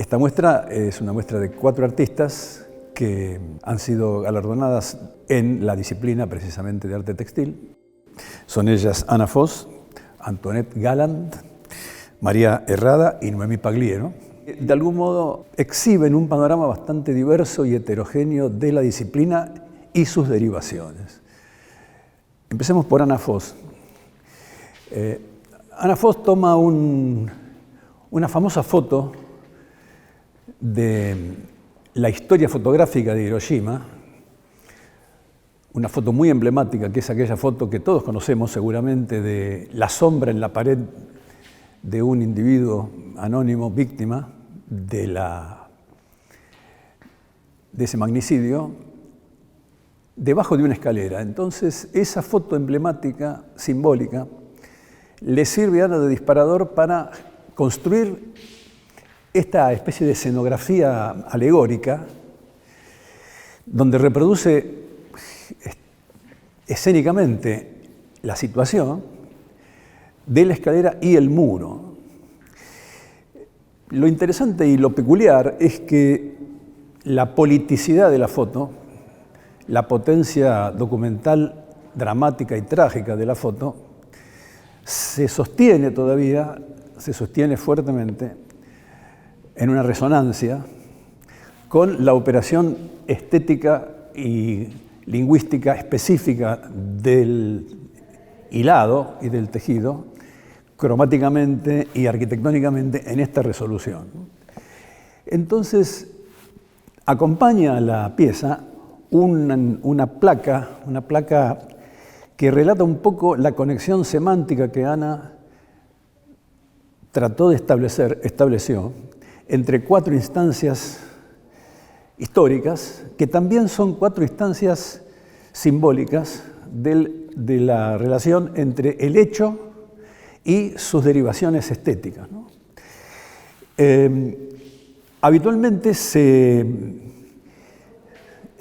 Esta muestra es una muestra de 4 artistas que han sido galardonadas en la disciplina precisamente de arte textil. Son ellas Ana Foss, Antoinette Galland, María Herrada y Noemí Pagliero. De algún modo exhiben un panorama bastante diverso y heterogéneo de la disciplina y sus derivaciones. Empecemos por Ana Foss. Ana Foss toma una famosa foto de la historia fotográfica de Hiroshima, una foto muy emblemática, que es aquella foto que todos conocemos seguramente, de la sombra en la pared de un individuo anónimo víctima de ese magnicidio, debajo de una escalera. Entonces, esa foto emblemática, simbólica, le sirve a Ana de disparador para construir esta especie de escenografía alegórica, donde reproduce escénicamente la situación de la escalera y el muro. Lo interesante y lo peculiar es que la politicidad de la foto, la potencia documental, dramática y trágica de la foto, se sostiene todavía, se sostiene fuertemente en una resonancia con la operación estética y lingüística específica del hilado y del tejido, cromáticamente y arquitectónicamente en esta resolución. Entonces, acompaña a la pieza una placa que relata un poco la conexión semántica que Ana trató de estableció entre 4 instancias históricas, que también son 4 instancias simbólicas de la relación entre el hecho y sus derivaciones estéticas, ¿no? Habitualmente es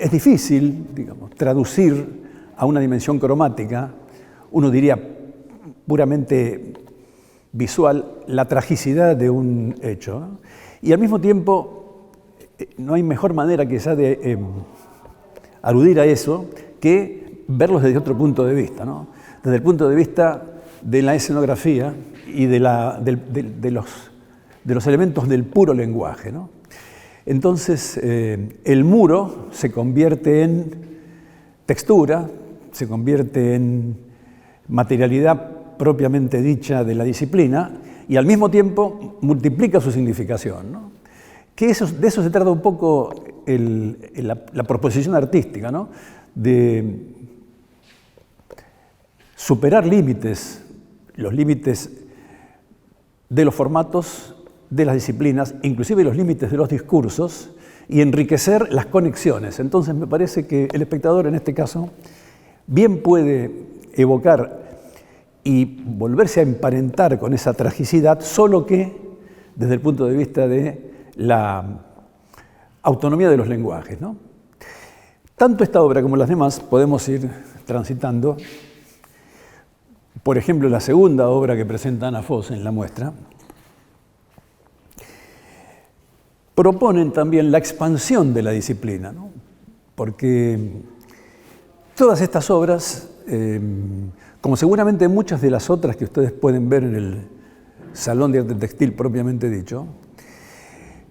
difícil, digamos, traducir a una dimensión cromática, uno diría puramente visual, la tragicidad de un hecho, ¿no? Y al mismo tiempo, no hay mejor manera quizá de aludir a eso que verlos desde otro punto de vista, ¿no? Desde el punto de vista de la escenografía y de los elementos del puro lenguaje, ¿no? Entonces, el muro se convierte en textura, se convierte en materialidad propiamente dicha de la disciplina y al mismo tiempo multiplica su significación, ¿no? Que de eso se trata un poco la proposición artística, ¿no? De superar límites, los límites de los formatos, de las disciplinas, inclusive los límites de los discursos, y enriquecer las conexiones. Entonces me parece que el espectador en este caso bien puede evocar y volverse a emparentar con esa tragicidad, solo que desde el punto de vista de la autonomía de los lenguajes, ¿no? Tanto esta obra como las demás podemos ir transitando. Por ejemplo, la segunda obra que presenta Ana Foss en la muestra proponen también la expansión de la disciplina, ¿no? Porque todas estas obras, como seguramente muchas de las otras que ustedes pueden ver en el Salón de Arte Textil propiamente dicho,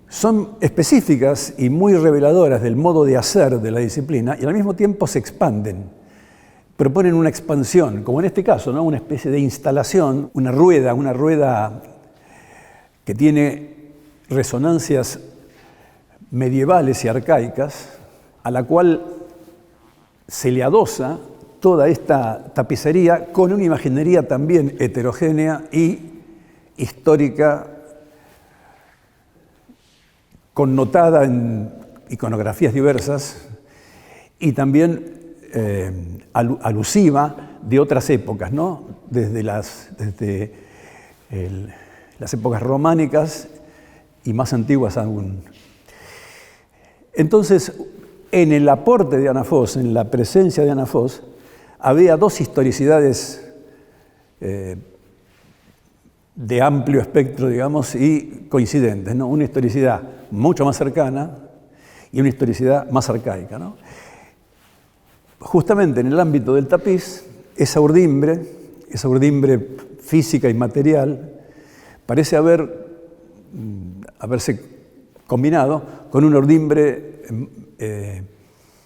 son específicas y muy reveladoras del modo de hacer de la disciplina y al mismo tiempo se expanden, proponen una expansión, como en este caso, ¿no? Una especie de instalación, una rueda que tiene resonancias medievales y arcaicas, a la cual se le adosa toda esta tapicería con una imaginería también heterogénea y histórica, connotada en iconografías diversas y también alusiva de otras épocas, ¿no? Desde las épocas románicas y más antiguas aún. Entonces, en el aporte de Ana Foss, en la presencia de Ana Foss, había 2 historicidades de amplio espectro, digamos, y coincidentes, ¿no? Una historicidad mucho más cercana y una historicidad más arcaica, ¿no? Justamente en el ámbito del tapiz, esa urdimbre física y material, parece haberse combinado con una urdimbre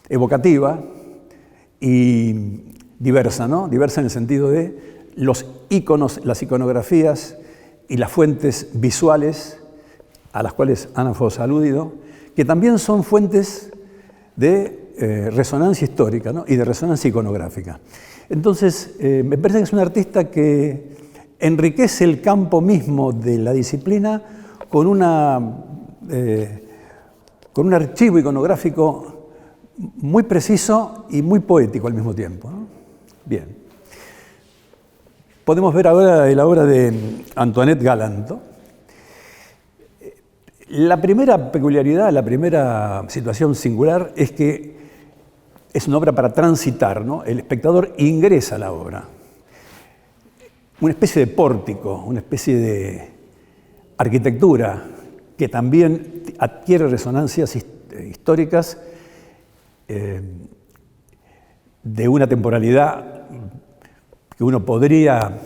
evocativa y diversa, ¿no? Diversa en el sentido de los íconos, las iconografías y las fuentes visuales a las cuales Anáfos ha aludido, que también son fuentes de resonancia histórica, ¿no? Y de resonancia iconográfica. Entonces, me parece que es un artista que enriquece el campo mismo de la disciplina con un archivo iconográfico muy preciso y muy poético al mismo tiempo, ¿no? Bien. Podemos ver ahora la obra de Antoinette Galanto. La primera peculiaridad, la primera situación singular es que es una obra para transitar, ¿no? El espectador ingresa a la obra. Una especie de pórtico, una especie de arquitectura que también adquiere resonancias históricas de una temporalidad que uno podría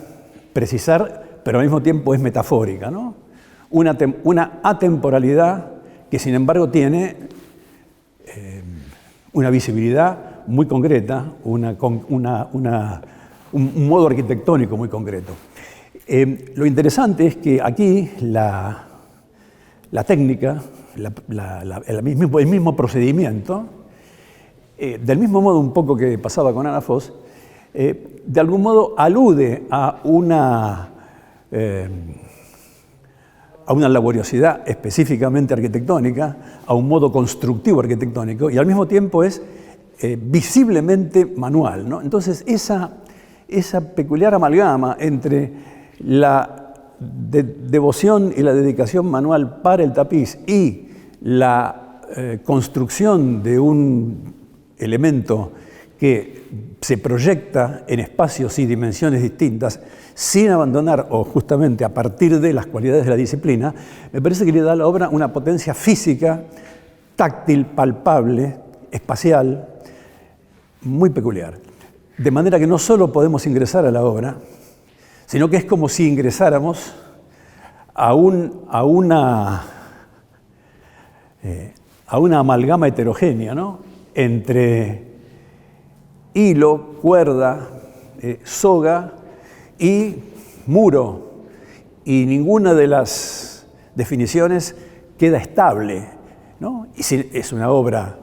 precisar, pero al mismo tiempo es metafórica, ¿no? Una atemporalidad que sin embargo tiene una visibilidad muy concreta, un modo arquitectónico muy concreto. Lo interesante es que aquí la técnica, el mismo procedimiento, del mismo modo un poco que pasaba con Anáfos, de algún modo alude a una laboriosidad específicamente arquitectónica, a un modo constructivo arquitectónico, y al mismo tiempo es visiblemente manual, ¿no? Entonces, esa peculiar amalgama entre la devoción y la dedicación manual para el tapiz y la construcción de un elemento que se proyecta en espacios y dimensiones distintas, sin abandonar o justamente a partir de las cualidades de la disciplina, me parece que le da a la obra una potencia física, táctil, palpable, espacial, muy peculiar. De manera que no solo podemos ingresar a la obra, sino que es como si ingresáramos a una amalgama heterogénea, ¿no? Entre hilo, cuerda, soga y muro, y ninguna de las definiciones queda estable, ¿no? Y es una obra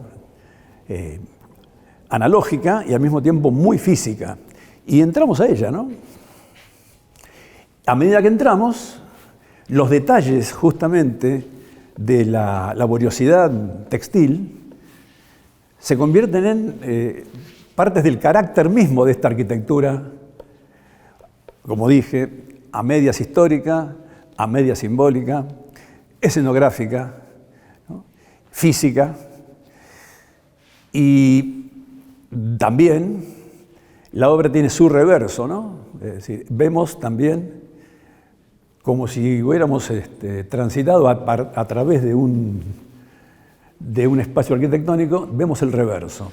analógica y al mismo tiempo muy física. Y entramos a ella, ¿no? A medida que entramos, los detalles justamente de la laboriosidad textil se convierten en partes del carácter mismo de esta arquitectura, como dije, a medias histórica, a medias simbólica, escenográfica, ¿no? Física, y también la obra tiene su reverso, ¿no? Es decir, vemos también como si hubiéramos transitado a través de un espacio arquitectónico, vemos el reverso.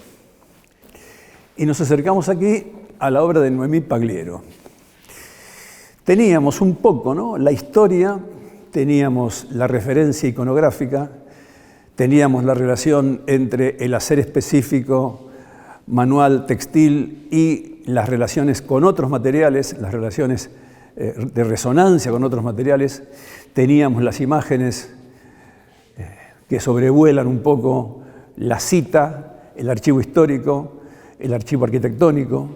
Y nos acercamos aquí a la obra de Noemí Pagliero. Teníamos un poco, ¿no?, la historia, teníamos la referencia iconográfica, teníamos la relación entre el hacer específico manual, textil y las relaciones con otros materiales, las relaciones de resonancia con otros materiales, teníamos las imágenes que sobrevuelan un poco la cita, el archivo histórico, el archivo arquitectónico,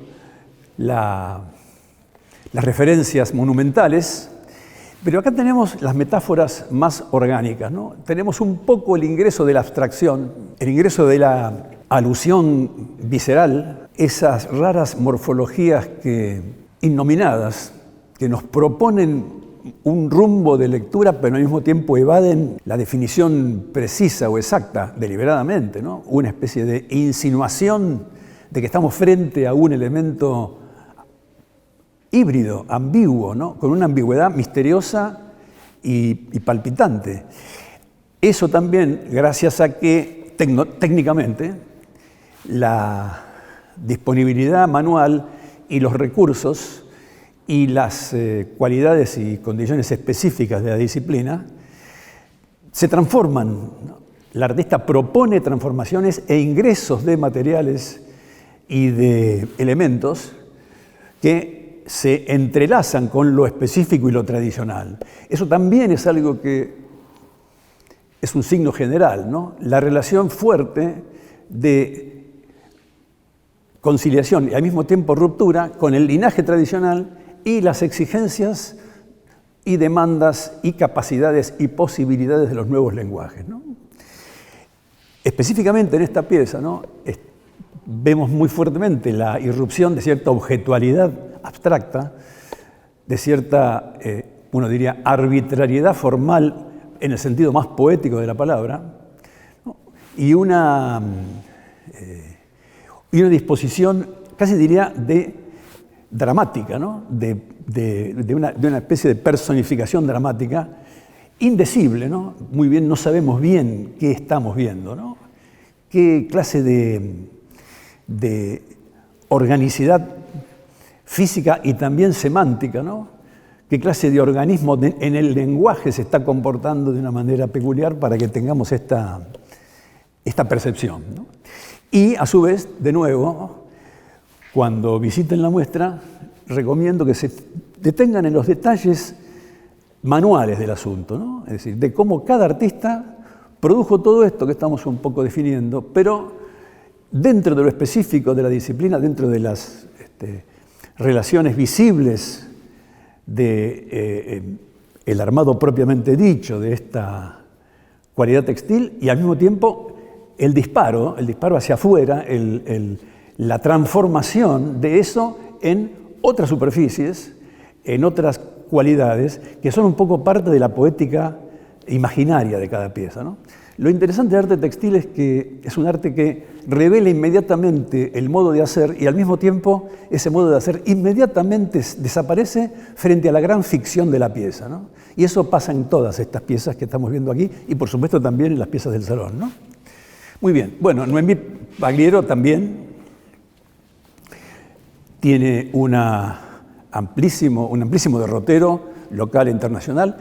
las referencias monumentales, pero acá tenemos las metáforas más orgánicas, ¿no? Tenemos un poco el ingreso de la abstracción, el ingreso de la alusión visceral, esas raras morfologías innominadas que nos proponen un rumbo de lectura, pero al mismo tiempo evaden la definición precisa o exacta, deliberadamente, ¿no? Una especie de insinuación de que estamos frente a un elemento híbrido, ambiguo, ¿no? Con una ambigüedad misteriosa y palpitante. Eso también gracias a que técnicamente la disponibilidad manual y los recursos y las cualidades y condiciones específicas de la disciplina se transforman, ¿no? El artista propone transformaciones e ingresos de materiales y de elementos que se entrelazan con lo específico y lo tradicional. Eso también es algo que es un signo general, ¿no? La relación fuerte de conciliación y al mismo tiempo ruptura con el linaje tradicional y las exigencias y demandas y capacidades y posibilidades de los nuevos lenguajes, ¿no? Específicamente en esta pieza, ¿no? Vemos muy fuertemente la irrupción de cierta objetualidad abstracta, de cierta, uno diría, arbitrariedad formal en el sentido más poético de la palabra, ¿no? y una disposición, casi diría, de dramática, ¿no? de una especie de personificación dramática indecible, ¿no? Muy bien, no sabemos bien qué estamos viendo, ¿no? Qué clase de organicidad física y también semántica, ¿no? Qué clase de organismo en el lenguaje se está comportando de una manera peculiar para que tengamos esta percepción, ¿no? Y a su vez, de nuevo, cuando visiten la muestra, recomiendo que se detengan en los detalles manuales del asunto, ¿no? Es decir, de cómo cada artista produjo todo esto que estamos un poco definiendo, pero dentro de lo específico de la disciplina, dentro de las relaciones visibles de el armado propiamente dicho de esta cualidad textil y al mismo tiempo el disparo hacia afuera, la transformación de eso en otras superficies, en otras cualidades que son un poco parte de la poética imaginaria de cada pieza, ¿no? Lo interesante del arte textil es que es un arte que revela inmediatamente el modo de hacer y al mismo tiempo ese modo de hacer inmediatamente desaparece frente a la gran ficción de la pieza, ¿no? Y eso pasa en todas estas piezas que estamos viendo aquí y por supuesto también en las piezas del salón, ¿no? Muy bien, bueno, Noemí Bagliero también tiene un amplísimo derrotero local e internacional.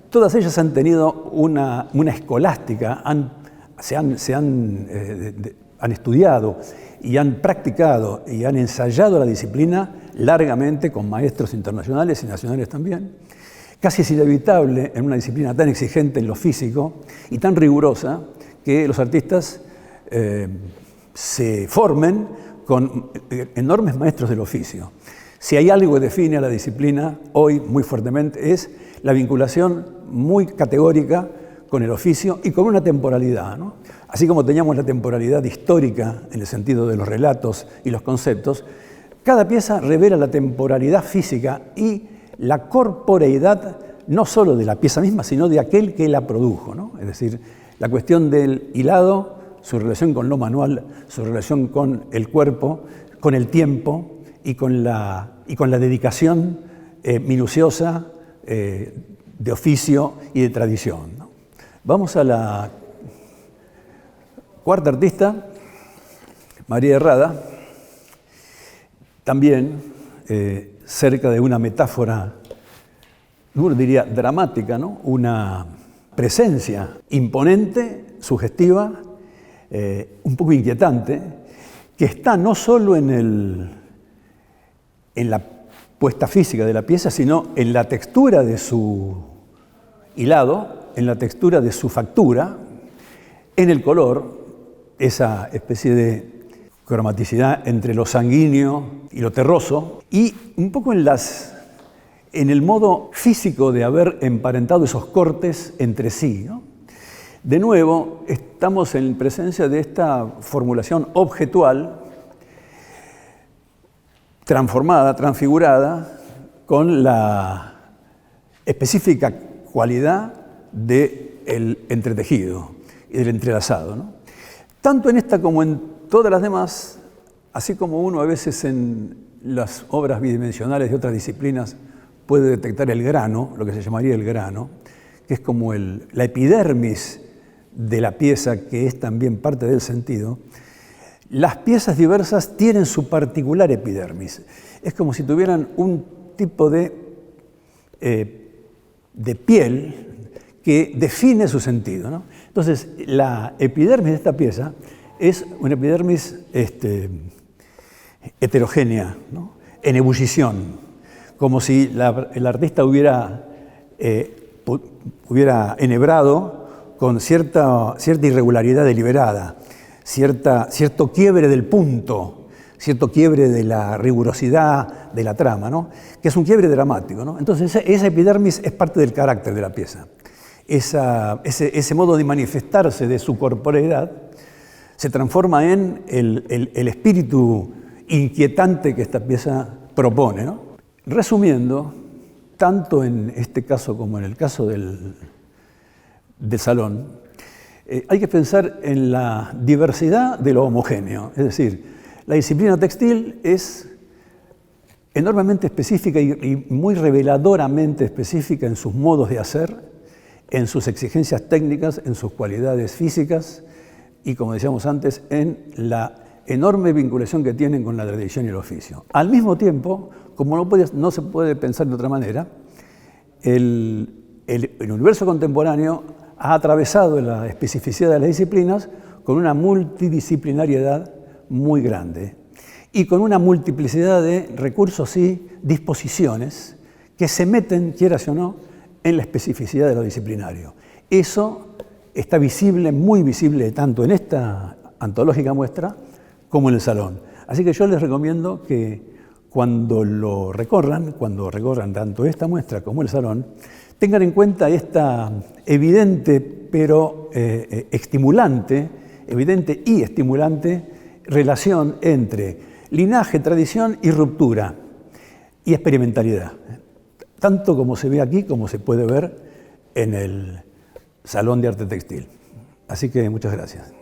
Todas ellas han tenido una escolástica, han estudiado y han practicado y han ensayado la disciplina largamente con maestros internacionales y nacionales también. Casi es inevitable en una disciplina tan exigente en lo físico y tan rigurosa que los artistas se formen con enormes maestros del oficio. Si hay algo que define a la disciplina hoy muy fuertemente es la vinculación muy categórica con el oficio y con una temporalidad, ¿no? Así como teníamos la temporalidad histórica en el sentido de los relatos y los conceptos, cada pieza revela la temporalidad física y la corporeidad no solo de la pieza misma, sino de aquel que la produjo, ¿no? Es decir, la cuestión del hilado, su relación con lo manual, su relación con el cuerpo, con el tiempo y con la dedicación minuciosa de oficio y de tradición, ¿no? Vamos a la cuarta artista, María Herrada, también cerca de una metáfora, uno diría dramática, ¿no? Una presencia imponente, sugestiva, un poco inquietante, que está no solo en la puesta física de la pieza, sino en la textura de su hilado, en la textura de su factura, en el color, esa especie de cromaticidad entre lo sanguíneo y lo terroso, y un poco en el modo físico de haber emparentado esos cortes entre sí, ¿no? De nuevo, estamos en presencia de esta formulación objetual, transformada, transfigurada, con la específica cualidad del entretejido y del entrelazado, ¿no? Tanto en esta como en todas las demás, así como uno a veces en las obras bidimensionales de otras disciplinas puede detectar el grano, lo que se llamaría el grano, que es como la epidermis de la pieza, que es también parte del sentido. Las piezas diversas tienen su particular epidermis. Es como si tuvieran un tipo de piel que define su sentido, ¿no? Entonces, la epidermis de esta pieza es una epidermis heterogénea, ¿no? En ebullición, como si el artista hubiera enhebrado con cierta irregularidad deliberada, cierto quiebre del punto, cierto quiebre de la rigurosidad de la trama, ¿no? Que es un quiebre dramático, ¿no? Entonces esa epidermis es parte del carácter de la pieza. Ese modo de manifestarse de su corporeidad se transforma en el espíritu inquietante que esta pieza propone, ¿no? Resumiendo, tanto en este caso como en el caso del salón, hay que pensar en la diversidad de lo homogéneo. Es decir, la disciplina textil es enormemente específica y muy reveladoramente específica en sus modos de hacer, en sus exigencias técnicas, en sus cualidades físicas y, como decíamos antes, en la enorme vinculación que tienen con la tradición y el oficio. Al mismo tiempo, como no se puede pensar de otra manera, el universo contemporáneo ha atravesado la especificidad de las disciplinas con una multidisciplinariedad muy grande y con una multiplicidad de recursos y disposiciones que se meten, quieras o no, en la especificidad de lo disciplinario. Eso está visible, muy visible, tanto en esta antológica muestra como en el salón. Así que yo les recomiendo que cuando recorran tanto esta muestra como el salón, tengan en cuenta esta evidente y estimulante relación entre linaje, tradición y ruptura y experimentalidad, tanto como se ve aquí como se puede ver en el Salón de Arte Textil. Así que muchas gracias.